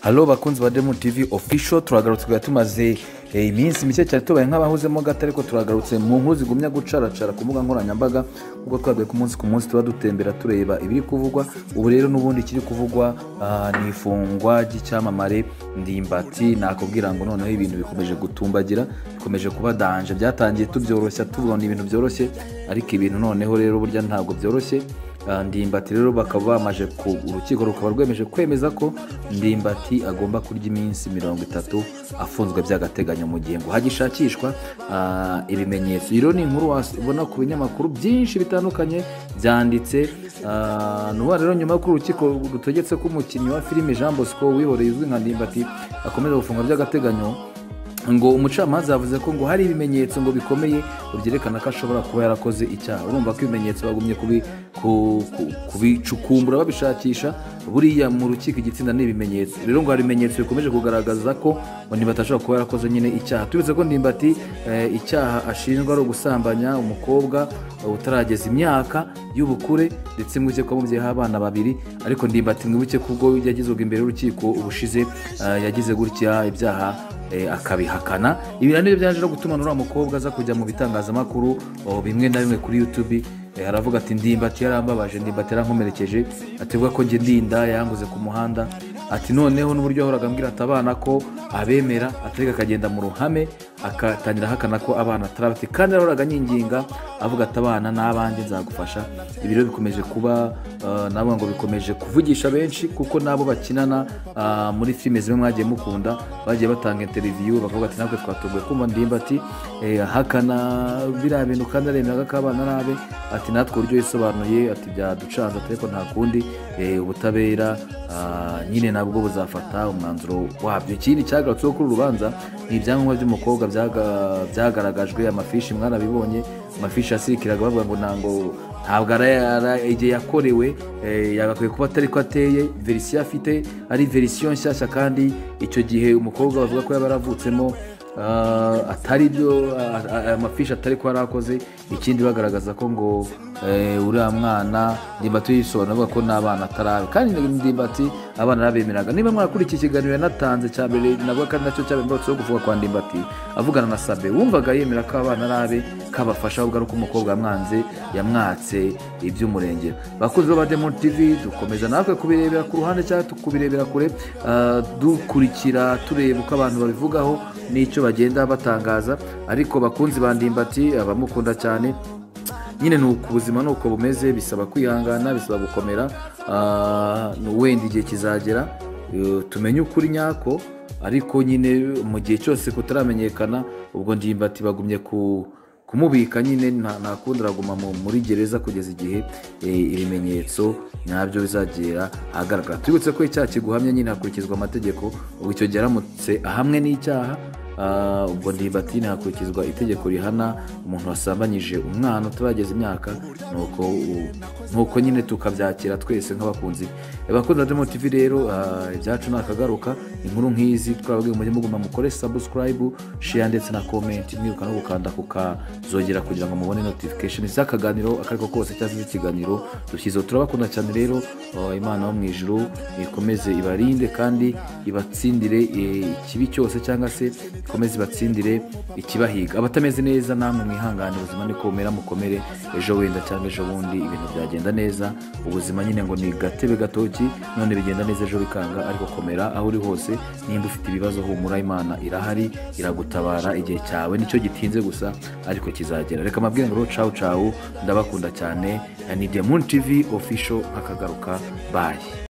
Halo bakunzi ba Demo TV official, turagarutse tumaze iminsi mike cyane tubaye nk'abahuzemo gato, ariko turagarutse mu nkuru zigumya gucaracara ku mbuga nkoranyambaga, ubwo twagiye ku munsi tuba dutembera tureba ibiri kuvugwa. Ubu rero n'ubundi kiri kuvugwa ni ifungwa ry'icyamamare Ndimbati. Nakubwira ngo noneho ibintu bikomeje gutumbagira, bikomeje kuba danje. Byatangiye tubyoroshya tubona ibintu byoroshye, ariko ibintu noneho rero burya ntabwo byoroshye. Ndimbati rero bakaba bamaje ku urukiko rukaba rwemeje kwemeza ko Ndimbati agomba kurya iminsi 30 afunzwe by'agateganyo mu gihe ngo hagishakishwa ibimenyetso. Rero ni inkuru ubona ku binyamakuru byinshi bitandukanye byanditse. Nuba rero nyuma y'uko urukiko rutegetse ko umukinnyi wa filime Jean Bosco wihoreye uzwi nka Ndimbati akomeza gufungwa by'agateganyo, ngo umucamanza yavuze ko ngo hari ibimenyetso ngo bikomeye byerekana ko ashobora kuba yarakoze icyaha. Urumva ko ibimenyetso bagumye kubicukumbura babishakisha. Buriya mu rukiko igitsinda n'ibimenyetso. Rero ngo hari ibimenyetso bikomeje kugaragaza ko Ndimbati ashobora kuba yarakoze nyine icyaha. Tubitse ko Ndimbati icyaha ashinjwa ari ugusambanya umukobwa utarageza imyaka y'ubukure, ndetse mwibuke ko mubyeyi abana babiri. Ariko Ndimbati mwibuke ko ubwo yagizwe imbere y'urukiko ubushize yagize gutya ibyaha akabihakana. Ibi nibyo byaje no gutuma n'uriya mukobwa aza kujya mu bitangazamakuru bimwe na bimwe kuri YouTube. Aravuga ati Ndimbati yarambabaje, Ndimbati yarankomerekeje, atevuga ko nge ndinda yanguze ku muhanda. Ati noneho n'uburyo yahoraga ambwira ati abana ko abemera, atareka akagenda mu ruhame akatangira hakana ko abana atarabati, kandi yahoraga nyinginga avuga ati abana n'abandi nzagufasha. Ibi rero bikomeje kuba nabo ngo bikomeje kuvugisha benshi, kuko nabo bakinana muri filime zimwe mwagiye mukunda bagiye batanga interview bakavuga ati nabwo twatuguye kumva Ndimbati hakana biriya bintu kandi aremera ko abana nabe. Ati natwe uburyo yisobanuye ati byaducanze, ariko nta kundi ubutabera nyine nabwo buzafata umwanzuro wabyo. Ikindi cyagarutseho kuri urubanza ni ibyangombwa by'umukobwa byagaragajwe. Amafishi mwarabibonye, amafishi asirikiraga bavuga ngo ntabwo igihe yakorewe yagakwiye kuba atari ko ateye, verisiyo afite ari verisiyo nshyashya, kandi icyo gihe umukobwa bavuga ko yaba yaravutsemo atari byo amafishi atari ko yarakoze. Ikindi bagaragaza ko ngo uriya mwana Ndimbati yisobanura avuga ko n'abana atarabe, kandi Ndimbati abana arabemeraga. Niba mwakuri iki kiganiro yanatanze cya mbere nabwo, kandi nacyo cyabimbarutseho kuvuga kwa Ndimbati avugana na Sabe, wumvaga yemera ko abana arabe kabafasha, ahubwo ari uko umukobwa yamwatse iby'umurengera. Bakunzi ba Demo TV dukomeza natwe kubirebera ku ruhande cyangwa tukubirebera kure, dukurikira tureba uko abantu babivugaho n'icyo bagenda batangaza. Ariko bakunzi ba Ndimbati abamukunda cyane, nyine nuko ubuzima nuko bumeze, bisaba kwihangana, bisaba gukomera. Wenda igihe kizagera tumenye ukuri nyako, ariko nyine mu gihe cyose kutaramenyekana, ubwo Ndimbati bagumye kumubika nyine, nta kundi araguma muri gereza kugeza igihe ibimenyetso nabyo bizagera ahagaragara. Tubibutse ko icyaha kiguhamya nyine hakurikizwa amategeko. Ubwo icyo gihe aramutse ahamwe n'icyaha, ubwo Ndimbati hakurikizwa itegeko rihana umuntu wasambanyije umwana utarageza imyaka. Nuko nyine tukabyakira twese nk'abakunzi bakunze Demo TV. Rero ibyacu nakagaruka inkuru nk'izi twababwiye mujye muguma mukore subscribe, share ndetse na comment, mwiruka no gukanda kukazogera kugira ngo mubone notification z'akaganiro akariko kose cyangwa ikiganiro dushyizeho. Turabakunda cyane rero, Imana yo mu ijuru ikomeze ibarinde kandi ibatsindire ikibi cyose, cyangwa se ikomeze ibatsindire ikibahiga. Abatameze neza namwe mwihangane, ubuzima niko bumera, mukomere. Ejo wenda cyangwa ejo bundi ibintu byagenda neza. Ubuzima nyine ngo ni gatebe gatoki, none bigenda neza ejo bikanga, ariko komera aho uri hose. Nimba ufite ibibazo humura, Imana irahari iragutabara. Igihe cyawe nicyo gitinze gusa, ariko kizagera. Reka mabwire ngo ciao, ndabakunda cyane. Ni Demo TV official akagaruka. Bye.